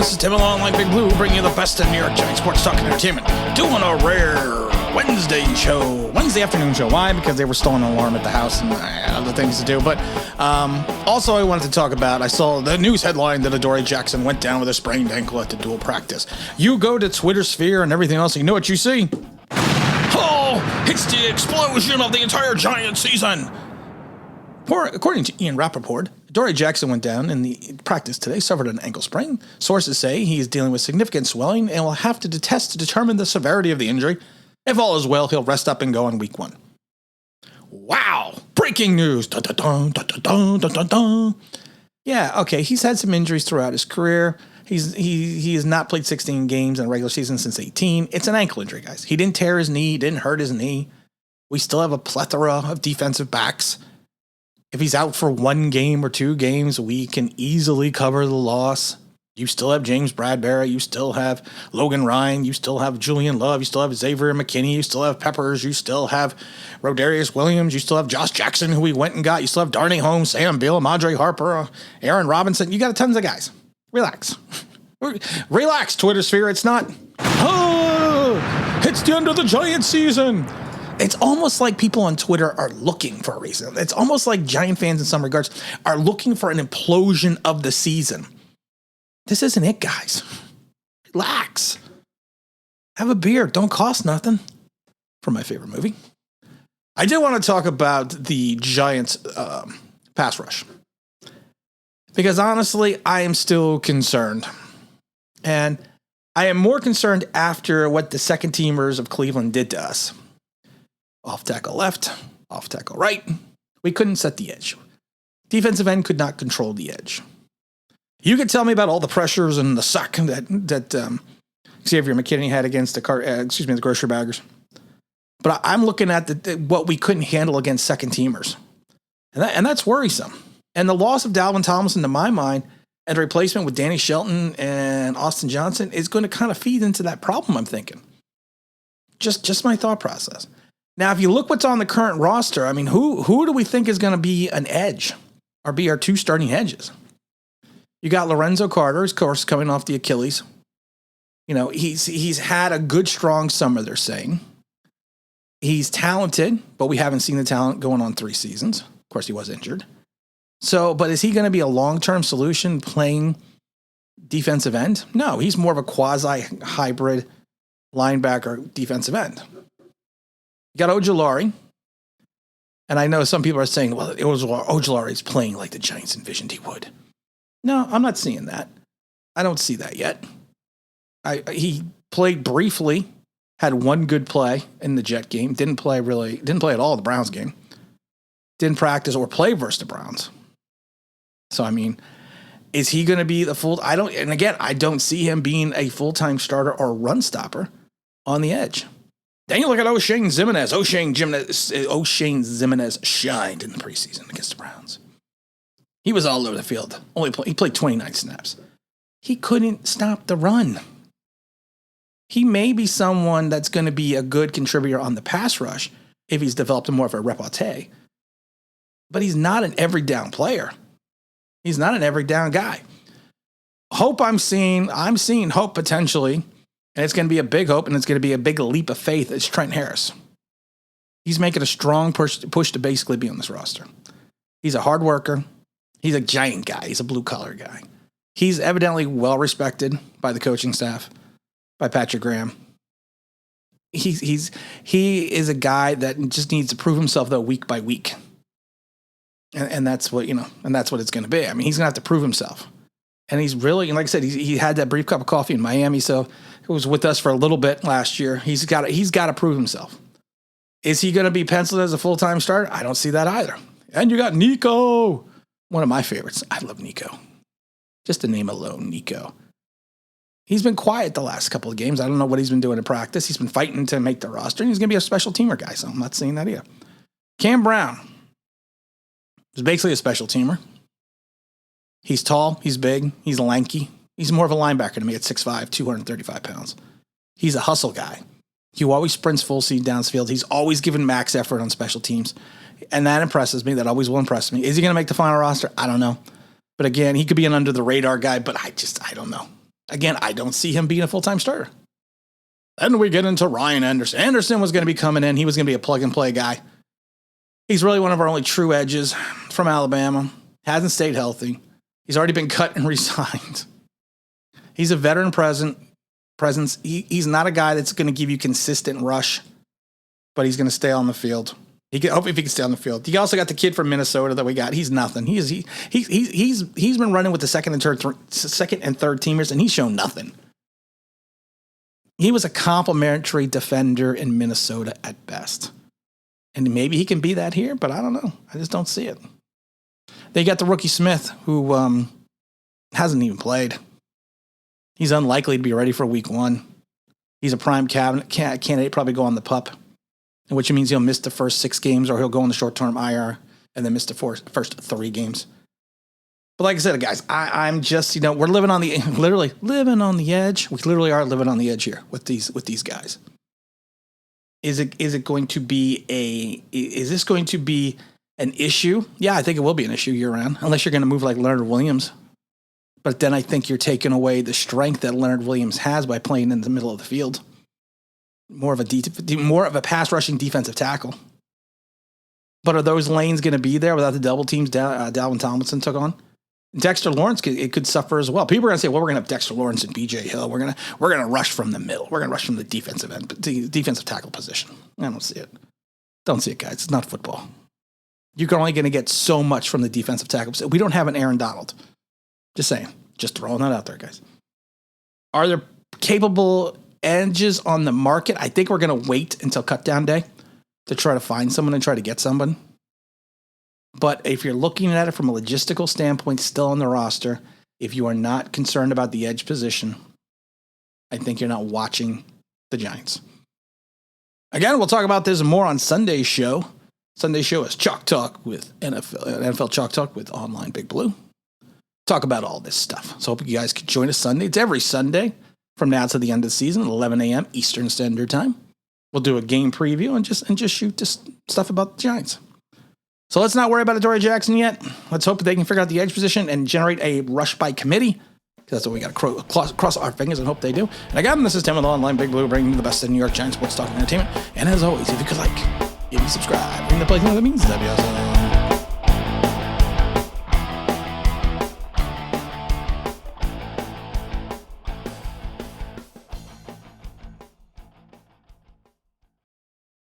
This is Tim along like Big Blue, bringing you the best of New York Giants sports talk and entertainment. Doing a rare Wednesday afternoon show. Why? Because they were stalling an alarm at the house and other things to do. But also I wanted to talk about, I saw the news headline that Adoree Jackson went down with a sprained ankle at the dual practice. You go to Twitter sphere and everything else, and you know what you see? Oh, it's the explosion of the entire Giants season. According to Ian Rappaport, Adoree Jackson went down in the practice today, suffered an ankle sprain. Sources say he is dealing with significant swelling and will have to test to determine the severity of the injury. If all is well, he'll rest up and go on week 1. Wow! Breaking news! Dun, dun, dun, dun, dun, dun, dun, dun. Yeah, okay, he's had some injuries throughout his career. He has not played 16 games in a regular season since 18. It's an ankle injury, guys. He didn't tear his knee, didn't hurt his knee. We still have a plethora of defensive backs. If he's out for 1 game or 2 games, we can easily cover the loss. You still have James Bradbury. You still have Logan Ryan. You still have Julian Love. You still have Xavier McKinney. You still have Peppers. You still have Rodarius Williams. You still have Josh Jackson, who we went and got. You still have Darnay Holmes, Sam Beal, Madre Harper, Aaron Robinson. You got tons of guys. Relax. Relax, Twitter sphere. It's not, it's the end of the Giants season. It's almost like people on Twitter are looking for a reason. It's almost like Giant fans in some regards are looking for an implosion of the season. This isn't it, guys. Relax. Have a beer. Don't cost nothing. For my favorite movie. I did want to talk about the Giants pass rush. Because honestly, I am still concerned. And I am more concerned after what the second teamers of Cleveland did to us. Off tackle left, off tackle right. We couldn't set the edge. Defensive end could not control the edge. You could tell me about all the pressures and the suck that Xavier McKinney had against the grocery baggers. But I'm looking at what we couldn't handle against second teamers. And that's worrisome. And the loss of Dalvin Tomlinson, to my mind, and the replacement with Danny Shelton and Austin Johnson is going to kind of feed into that problem, I'm thinking. Just my thought process. Now, if you look what's on the current roster, I mean, who do we think is going to be an edge or be our 2 starting edges? You got Lorenzo Carter, of course, coming off the Achilles. You know, he's had a good, strong summer, they're saying. He's talented, but we haven't seen the talent going on 3 seasons. Of course, he was injured. So, but is he going to be a long-term solution playing defensive end? No, he's more of a quasi-hybrid linebacker defensive end. You got Ojulari. And I know some people are saying, well, Ojulari is playing like the Giants envisioned he would. No, I'm not seeing that. I don't see that yet. He played briefly, had 1 good play in the Jet game. Didn't play at all in the Browns game. Didn't practice or play versus the Browns. So, I mean, is he going to be the full? I don't see him being a full-time starter or run stopper on the edge. Then you look at O'Shane Ximines. O'Shane Ximines shined in the preseason against the Browns. He was all over the field. He played 29 snaps. He couldn't stop the run. He may be someone that's going to be a good contributor on the pass rush if he's developed more of a repartee. But he's not an every down player. He's not an every down guy. Hope I'm seeing hope potentially. And it's going to be a big hope, and it's going to be a big leap of faith. It's Trent Harris. He's making a strong push to basically be on this roster. He's a hard worker. He's a Giant guy. He's a blue-collar guy. He's evidently well-respected by the coaching staff, by Patrick Graham. He is a guy that just needs to prove himself, though, week by week. And that's what, and that's what it's going to be. I mean, he's going to have to prove himself. And he's really, and like I said, he had that brief cup of coffee in Miami, so he was with us for a little bit last year. He's got to prove himself. Is he going to be penciled as a full-time starter? I don't see that either. And you got Nico, one of my favorites. I love Nico. Just the name alone, Nico. He's been quiet the last couple of games. I don't know what he's been doing in practice. He's been fighting to make the roster, and he's going to be a special teamer guy, so I'm not seeing that either. Cam Brown is basically a special teamer. He's tall, he's big, he's lanky. He's more of a linebacker to me at 6'5", 235 pounds. He's a hustle guy. He always sprints full speed downfield. He's always given max effort on special teams. And that impresses me. That always will impress me. Is he going to make the final roster? I don't know. But again, he could be an under-the-radar guy, but I don't know. Again, I don't see him being a full-time starter. Then we get into Ryan Anderson. Anderson was going to be coming in. He was going to be a plug-and-play guy. He's really one of our only true edges from Alabama. Hasn't stayed healthy. He's already been cut and re-signed. He's a veteran presence. He's not a guy that's going to give you consistent rush, but he's going to stay on the field. Hopefully he can stay on the field. You also got the kid from Minnesota that we got. He's nothing. He's been running with the second and third teamers, and he's shown nothing. He was a complimentary defender in Minnesota at best. And maybe he can be that here, but I don't know. I just don't see it. They got the rookie Smith, who hasn't even played. He's unlikely to be ready for week 1. He's a prime candidate, probably go on the PUP, which means he'll miss the first 6 games, or he'll go on the short-term IR and then miss the first 3 games. But like I said, guys, I'm just, we're literally living on the edge. We literally are living on the edge here with these guys. Is this going to be an issue? Yeah, I think it will be an issue year-round, unless you're going to move like Leonard Williams. But then I think you're taking away the strength that Leonard Williams has by playing in the middle of the field. More of a pass rushing defensive tackle. But are those lanes going to be there without the double teams Dalvin Tomlinson took on? Dexter Lawrence could suffer as well. People are going to say, well, we're going to have Dexter Lawrence and BJ Hill. We're going to rush from the middle. We're going to rush from the defensive tackle position. I don't see it. Don't see it, guys. It's not football. You're only going to get so much from the defensive tackle. We don't have an Aaron Donald. Just saying. Just throwing that out there, guys. Are there capable edges on the market? I think we're going to wait until cutdown day to try to find someone and try to get someone. But if you're looking at it from a logistical standpoint, still on the roster, if you are not concerned about the edge position, I think you're not watching the Giants. Again, we'll talk about this more on Sunday's show. Sunday's show is Chalk Talk with NFL Chalk Talk with Online Big Blue. Talk about all this stuff. So hope you guys can join us Sunday. It's every Sunday from now to the end of the season at 11 a.m. Eastern Standard Time. We'll do a game preview and just shoot just stuff about the Giants. So let's not worry about Adoree Jackson yet. Let's hope they can figure out the edge position and generate a rush by committee. That's what we got to cross our fingers and hope they do. And again, this is Tim with Online Big Blue, bringing you the best of New York Giants sports talk and entertainment. And as always, if you could give me subscribe, ring the play, that means WSL.